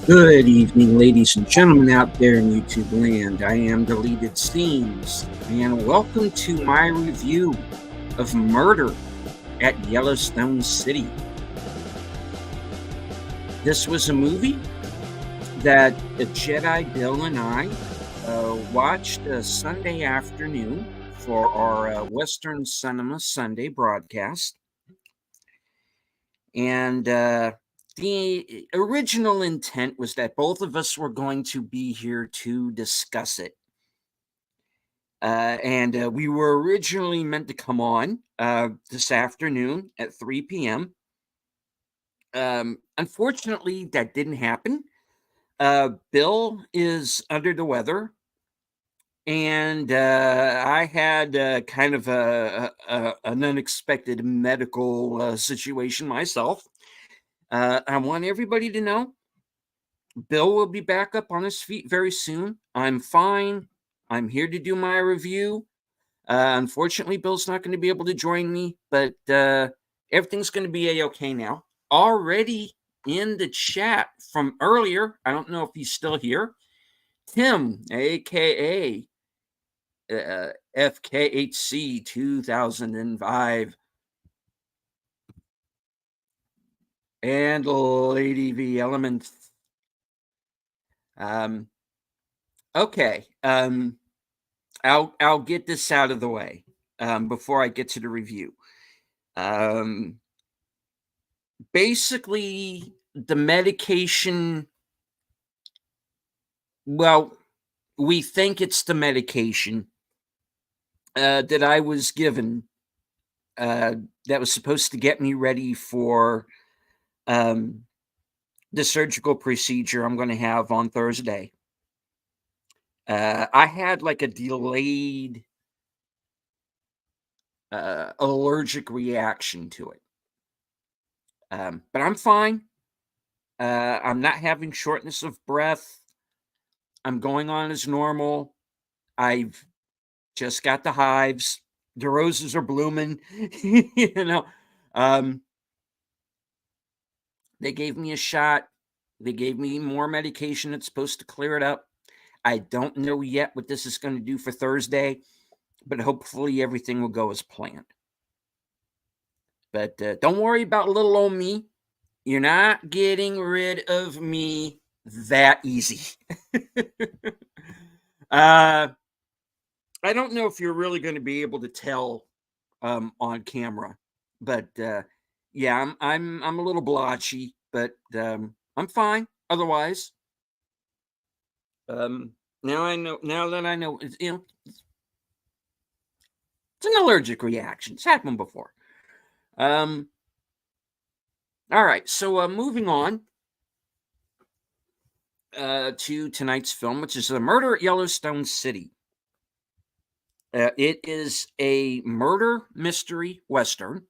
Good evening, ladies and gentlemen out there in YouTube land. I am Deleted Scenes, and welcome to my review of Murder at Yellowstone City. This was a movie that Jedi Bill and I watched Sunday afternoon for our Western Cinema Sunday broadcast. And the original intent was that both of us were going to be here to discuss it. And we were originally meant to come on this afternoon at 3 p.m. Unfortunately, that didn't happen. Bill is under the weather, and I had kind of an unexpected medical situation myself. I want everybody to know Bill will be back up on his feet very soon. I'm fine. I'm here to do my review. Unfortunately, Bill's not going to be able to join me, but everything's going to be a-okay now. Already in the chat from earlier, I don't know if he's still here, Tim, a.k.a. FKHC 2005, and Lady V Elements. Okay. I'll get this out of the way before I get to the review. Basically, the medication. Well, we think it's the medication that I was given that was supposed to get me ready for the surgical procedure I'm going to have on Thursday. I had like a delayed allergic reaction to it. But I'm fine. I'm not having shortness of breath. I'm going on as normal. I've just got the hives. The roses are blooming. you know. They gave me a shot. They gave me more medication that's supposed to clear it up. I don't know yet what this is going to do for Thursday, but hopefully everything will go as planned. But don't worry about little old me. You're not getting rid of me that easy. I don't know if you're really going to be able to tell on camera, but yeah, I'm a little blotchy, but I'm fine otherwise. Now I know. Now that I know, it's an allergic reaction. It's happened before. All right, so moving on to tonight's film, which is The Murder at Yellowstone City. It is a murder mystery western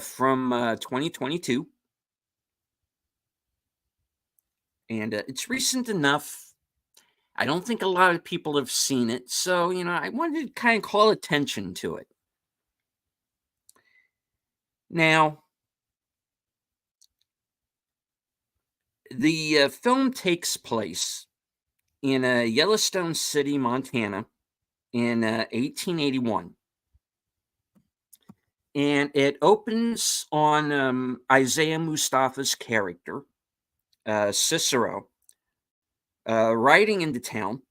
from 2022. And it's recent enough. I don't think a lot of people have seen it. So, I wanted to kind of call attention to it. Now, the film takes place in Yellowstone City, Montana in 1881. And it opens on Isaiah Mustafa's character, Cicero, riding into town.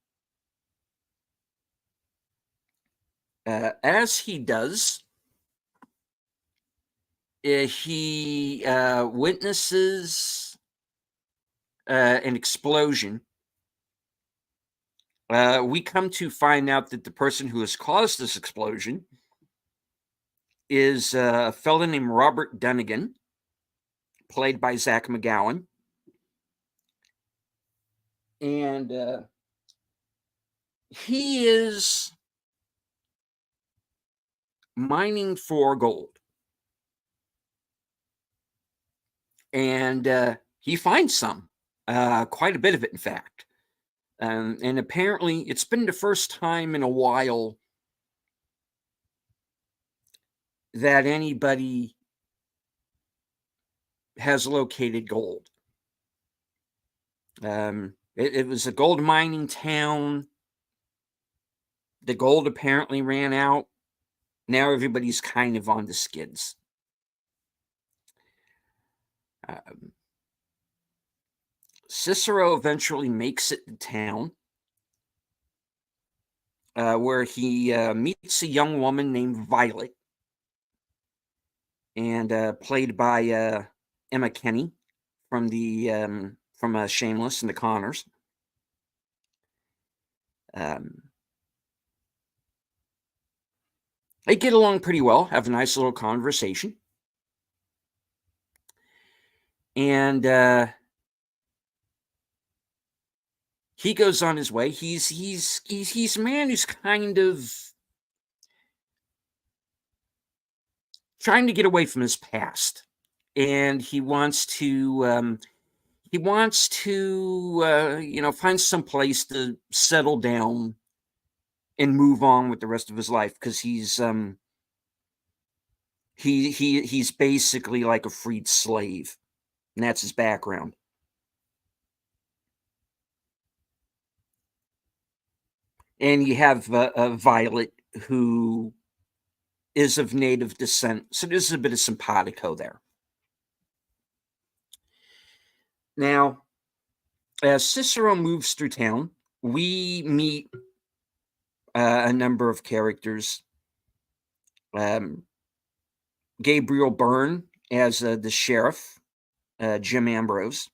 As he does, he witnesses an explosion. We come to find out that the person who has caused this explosion is a fellow named Robert Dunnigan, played by Zach McGowan. And he is mining for gold. And he finds some, quite a bit of it, in fact. And apparently, it's been the first time in a while that anybody has located gold. It was a gold mining town. The gold apparently ran out. Now everybody's kind of on the skids. Um, Cicero eventually makes it to town, where he meets a young woman named Violet, and played by Emma Kenny from Shameless and the Connors. Um, they get along pretty well, have a nice little conversation, and he goes on his way. He's a man who's kind of trying to get away from his past, and he wants to find some place to settle down and move on with the rest of his life, because he's basically like a freed slave, and that's his background. And you have Violet, who is of native descent, so there's a bit of simpatico there. Now, as Cicero moves through town, we meet a number of characters. Um, Gabriel Byrne as the sheriff, Jim Ambrose.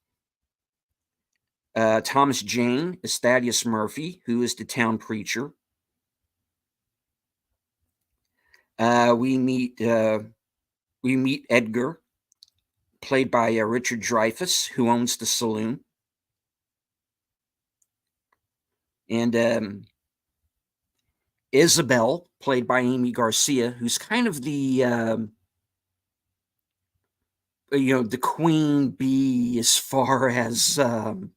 Thomas Jane is Thaddeus Murphy, who is the town preacher. We meet Edgar, played by Richard Dreyfuss, who owns the saloon, and Isabel, played by Amy Garcia, who's kind of the queen bee as far as the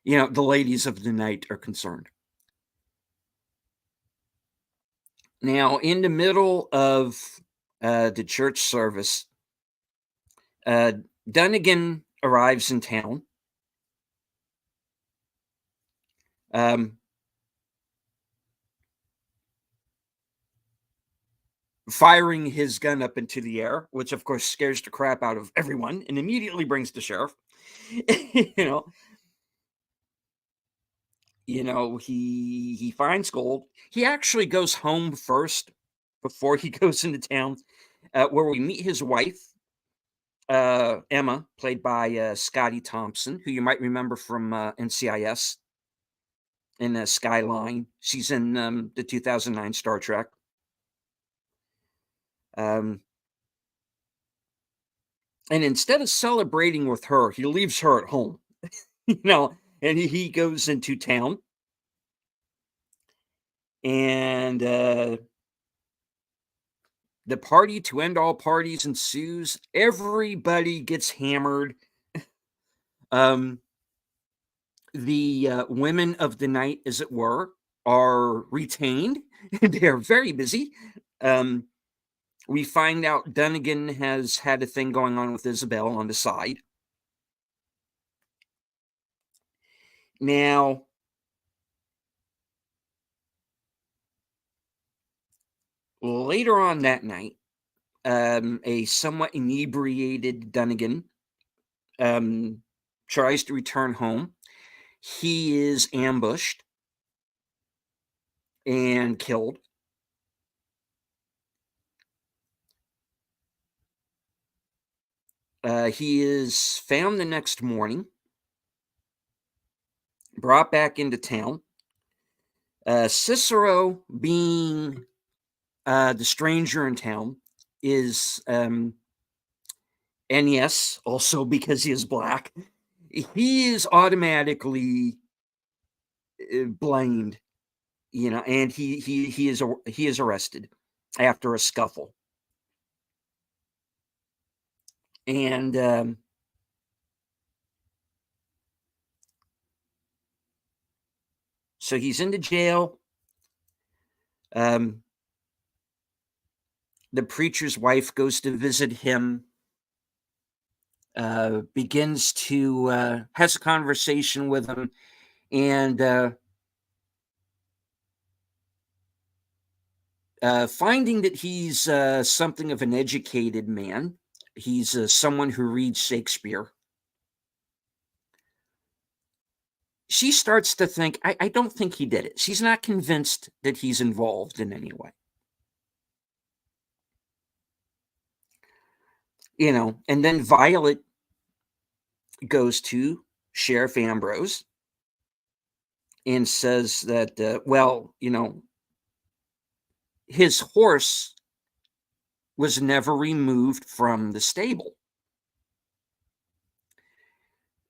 ladies of the night are concerned. Now, in the middle of the church service, Dunnigan arrives in town. Firing his gun up into the air, which of course scares the crap out of everyone and immediately brings the sheriff. you know, he finds gold. He actually goes home first before he goes into town, where we meet his wife, Emma, played by Scotty Thompson, who you might remember from NCIS and Skyline. She's in the 2009 Star Trek. And instead of celebrating with her, he leaves her at home, and he goes into town. And the party to end all parties ensues. Everybody gets hammered. The women of the night, as it were, are retained. They are very busy. We find out Dunnigan has had a thing going on with Isabel on the side. Now, later on that night, a somewhat inebriated Dunnigan tries to return home. He is ambushed and killed. He is found the next morning, brought back into town. Cicero, being the stranger in town, is, and yes, also because he is black, he is automatically blamed, and he is arrested after a scuffle. And so he's into jail. The preacher's wife goes to visit him begins to has a conversation with him, and finding that he's something of an educated man. He's someone who reads Shakespeare. She starts to think, I don't think he did it. She's not convinced that he's involved in any way. And then Violet goes to Sheriff Ambrose and says that, well, his horse was never removed from the stable.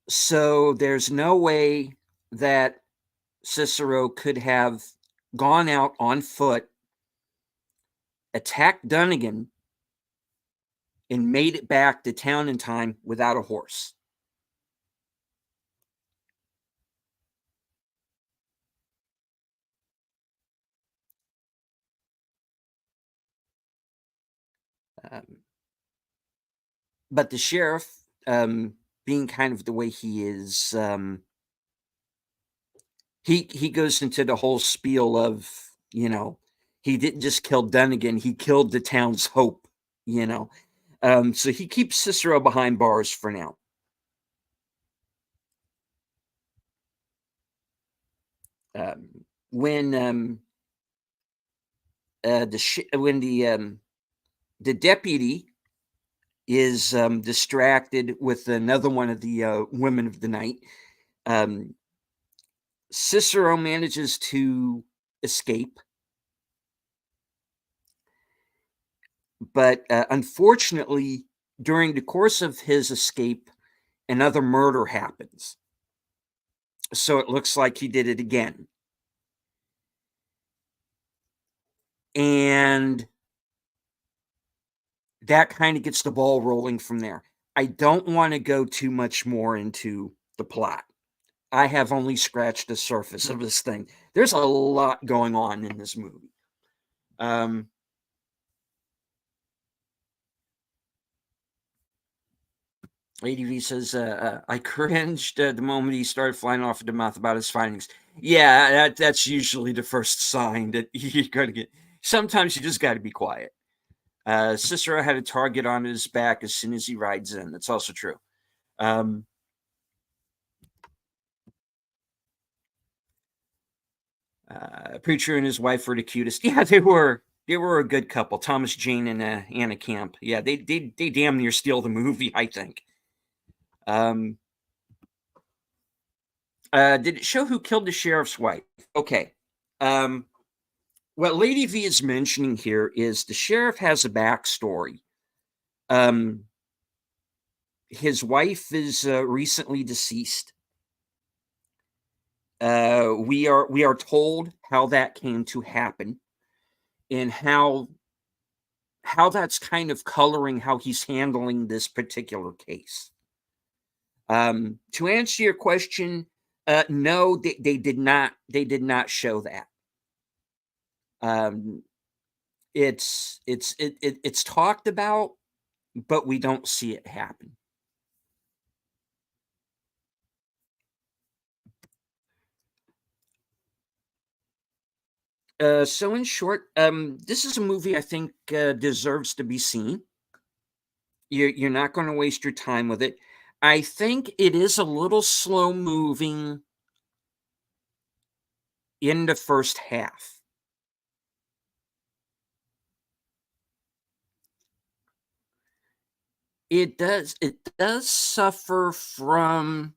So there's no way that Cicero could have gone out on foot, attacked Dunnigan, and made it back to town in time without a horse. Um, but the sheriff, being kind of the way he is, he goes into the whole spiel of, he didn't just kill Dunnigan, he killed the town's hope, you know. So he keeps Cicero behind bars for now. When the deputy is distracted with another one of the women of the night, Cicero manages to escape, but unfortunately, during the course of his escape, another murder happens. So it looks like he did it again. And that kind of gets the ball rolling from there. I don't want to go too much more into the plot. I have only scratched the surface of this thing. There's a lot going on in this movie. Lady V says, I cringed the moment he started flying off at the mouth about his findings. Yeah, that's usually the first sign that you're going to get. Sometimes you just got to be quiet. Cicero had a target on his back as soon as he rides in. That's also true. Preacher and his wife were the cutest. Yeah, they were. They were a good couple. Thomas Jane and Anna Camp. Yeah, they damn near steal the movie, I think. Did it show who killed the sheriff's wife? Okay. What Lady V is mentioning here is the sheriff has a backstory. His wife is recently deceased. We are told how that came to happen, and how that's kind of coloring how he's handling this particular case. To answer your question, no, they did not. They did not show that. It's talked about, but we don't see it happen. So in short, this is a movie I think deserves to be seen. You're not going to waste your time with it. I think it is a little slow moving in the first half. It does suffer from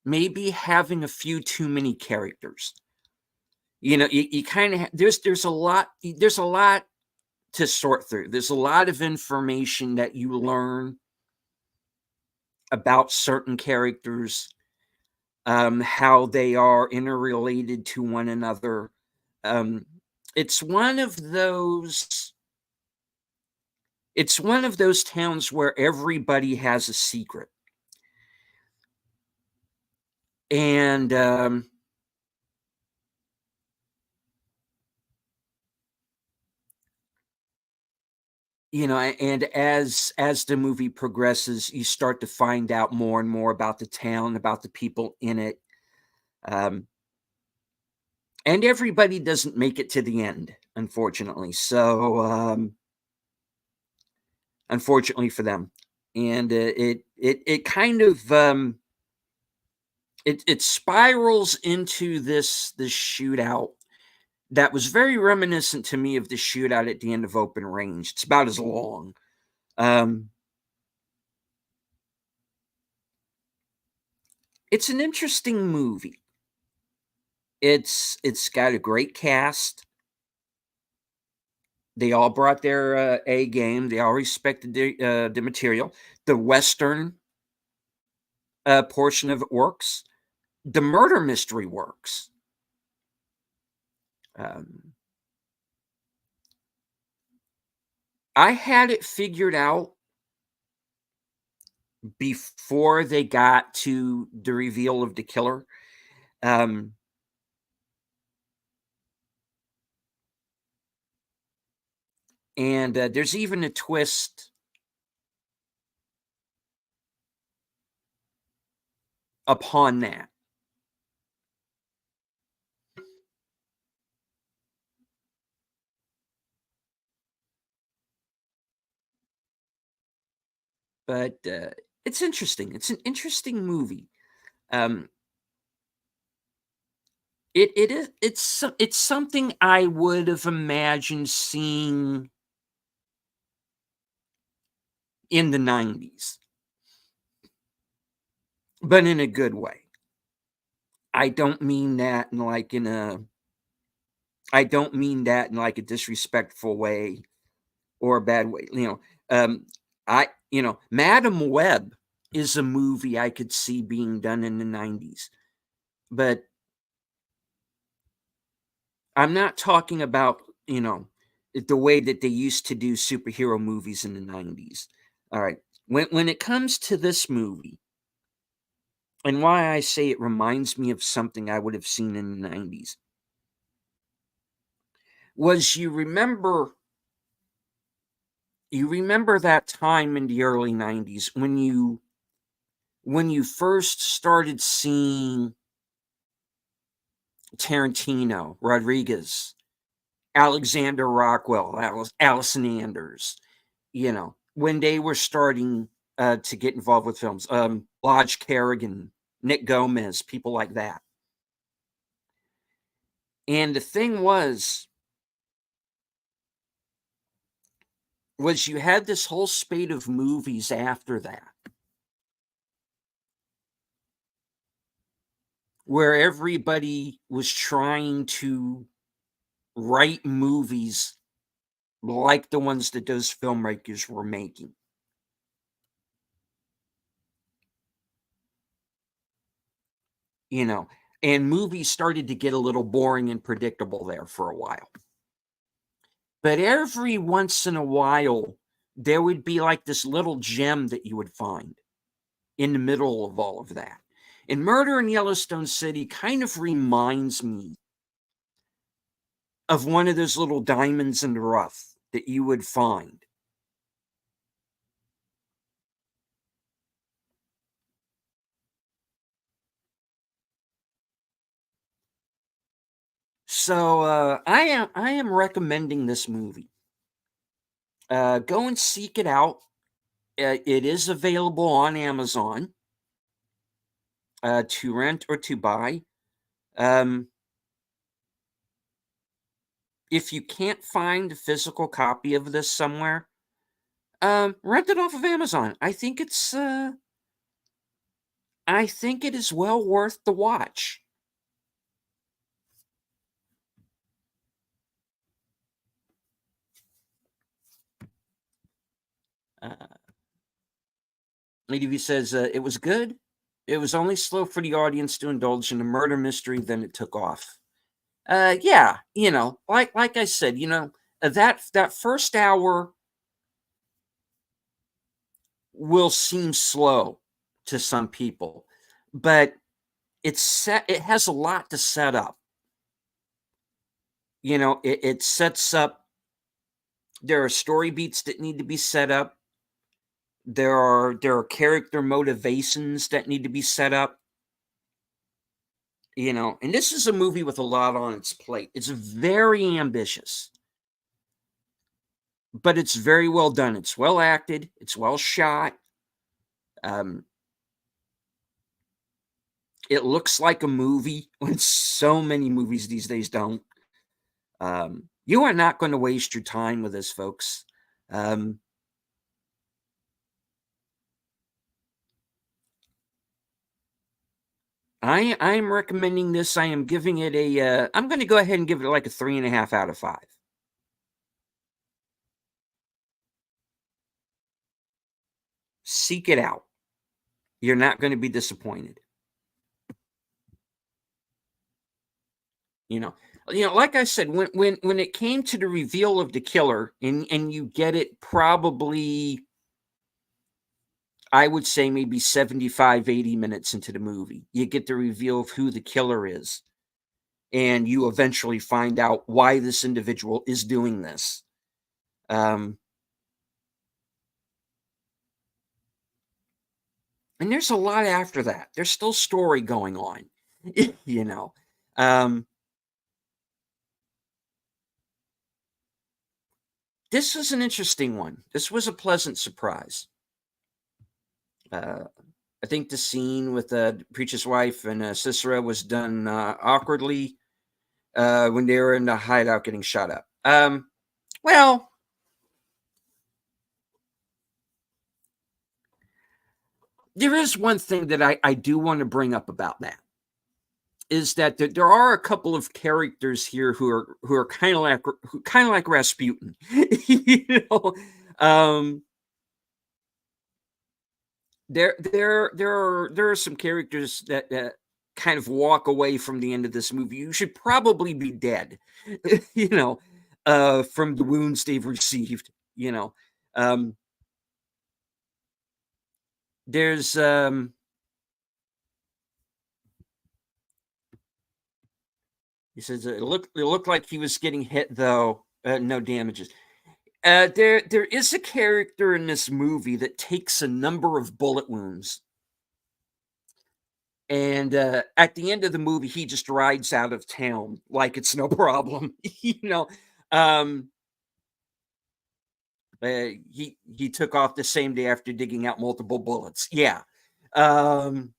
maybe having a few too many characters. You kind of there's a lot to sort through. There's a lot of information that you learn about certain characters, how they are interrelated to one another. Um, it's one of those. It's one of those towns where everybody has a secret, and and as the movie progresses, you start to find out more and more about the town, about the people in it. Um, and everybody doesn't make it to the end, unfortunately. So, unfortunately for them, and it kind of it spirals into this shootout that was very reminiscent to me of the shootout at the end of Open Range. It's about as long. Um, it's an interesting movie. It's got a great cast. They all brought their A game. They all respected the material. The Western portion of it works. The murder mystery works. Um, I had it figured out before they got to the reveal of the killer. Um, and there's even a twist upon that. But it's interesting. It's an interesting movie. Um, it is it's something I would have imagined seeing in the 90s, but in a good way. I don't mean that in like in a I don't mean that in like a disrespectful way or a bad way. Madam Web is a movie I could see being done in the 90s. But I'm not talking about, the way that they used to do superhero movies in the 90s. All right. When it comes to this movie, and why I say it reminds me of something I would have seen in the 90s, was you remember that time in the early 90s when you first started seeing Tarantino, Rodriguez, Alexander Rockwell, Allison Anders, when they were starting to get involved with films, Lodge Kerrigan, Nick Gomez, people like that. And the thing was you had this whole spate of movies after that where everybody was trying to write movies like the ones that those filmmakers were making. You know, and movies started to get a little boring and predictable there for a while. But every once in a while, there would be like this little gem that you would find in the middle of all of that. And Murder in Yellowstone City kind of reminds me of one of those little diamonds in the rough that you would find. So I am recommending this movie. Go and seek it out. It is available on Amazon to rent or to buy. Um, if you can't find a physical copy of this somewhere, rent it off of Amazon. I think it is well worth the watch. Uh, Lady V says it was good. It was only slow for the audience to indulge in a murder mystery, then it took off. Yeah, like I said, that first hour will seem slow to some people, but it has a lot to set up. It sets up There are story beats that need to be set up. There are character motivations that need to be set up, and this is a movie with a lot on its plate. It's very ambitious, but it's very well done. It's well acted, it's well shot. Um, it looks like a movie when so many movies these days don't. You are not going to waste your time with this, folks. Um, I'm recommending this. I am giving it a. I'm going to go ahead and give it like a 3.5 out of 5. Seek it out. You're not going to be disappointed. You know, like I said, when it came to the reveal of the killer, and you get it probably, I would say maybe 75, 80 minutes into the movie, you get the reveal of who the killer is, and you eventually find out why this individual is doing this. And there's a lot after that. There's still story going on, you know. Um, this was an interesting one. This was a pleasant surprise. I think the scene with the preacher's wife and Cicera was done awkwardly when they were in the hideout getting shot up. Well, there is one thing that I do want to bring up about that, is that there are a couple of characters here who are kind of like Rasputin. you know, um, there are some characters that kind of walk away from the end of this movie. You should probably be dead, you know, from the wounds they've received. Um, there's he says it looked like he was getting hit though, no damages. There is a character in this movie that takes a number of bullet wounds, and at the end of the movie, he just rides out of town like it's no problem. Um, he took off the same day after digging out multiple bullets. Yeah. Um,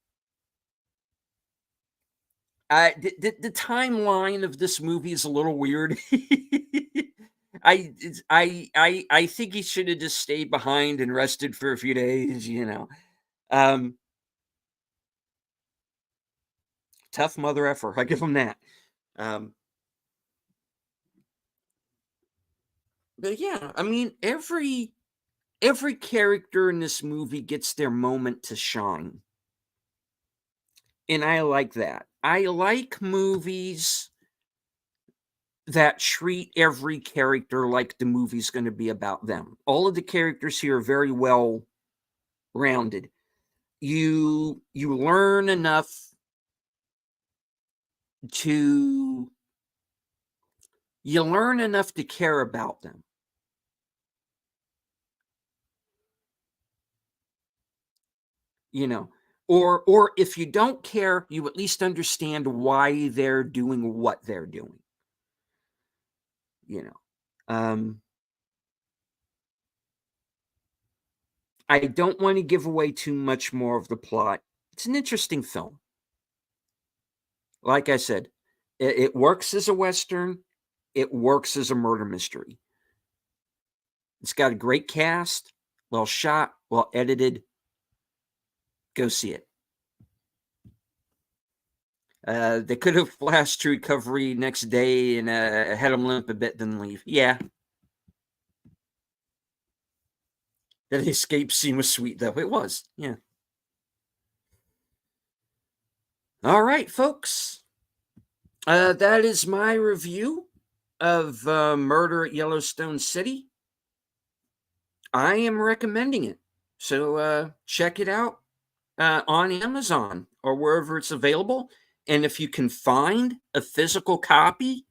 the timeline of this movie is a little weird. I think he should have just stayed behind and rested for a few days. Um, tough mother effer. I give him that. Um, but yeah, I mean every character in this movie gets their moment to shine. And I like that. I like movies that treat every character like the movie's going to be about them. All of the characters here are very well rounded. You learn enough to care about them. You know, or if you don't care, you at least understand why they're doing what they're doing. You know. Um I don't want to give away too much more of the plot. It's an interesting film. Like I said, it works as a Western, it works as a murder mystery. It's got a great cast, well shot, well edited. Go see it. They could have flashed to recovery next day and had him limp a bit, then leave. Yeah. That escape scene was sweet, though. It was. Yeah. All right, folks. That is my review of Murder at Yellowstone City. I am recommending it. So check it out on Amazon or wherever it's available. And if you can find a physical copy,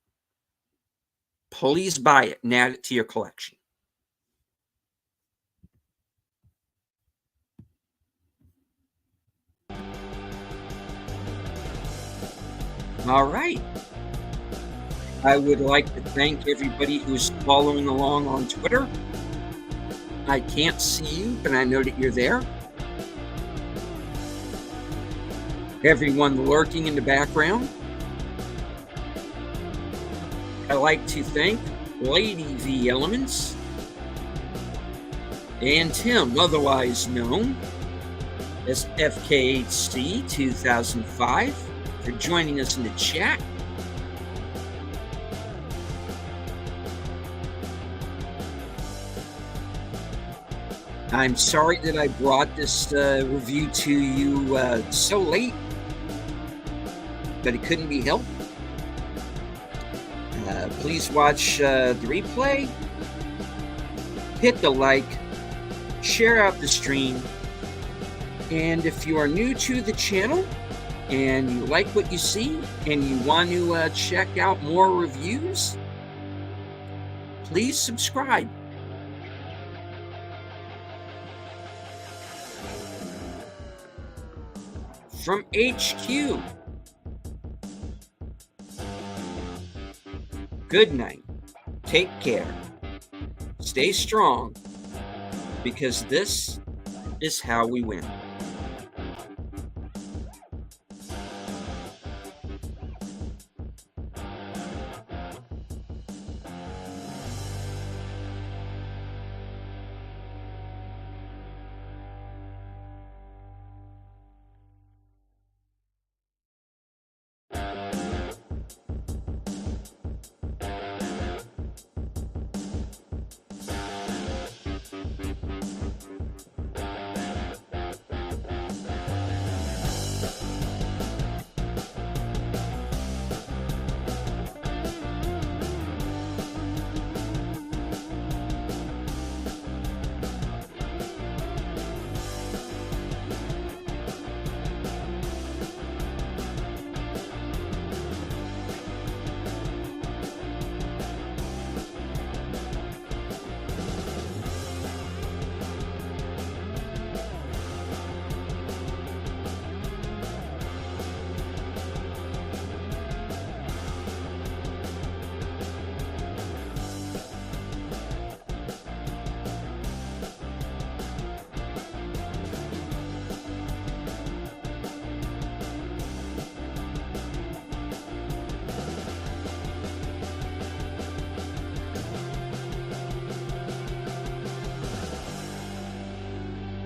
please buy it and add it to your collection. All right. I would like to thank everybody who's following along on Twitter. I can't see you, but I know that you're there. Everyone lurking in the background. I'd like to thank Lady V Elements and Tim, otherwise known as FKHC 2005, for joining us in the chat. I'm sorry that I brought this review to you so late, but it couldn't be helped. Please watch the replay, hit the like, share out the stream, and if you are new to the channel and you like what you see and you want to check out more reviews, please subscribe. From HQ, good night, take care, stay strong, because this is how we win.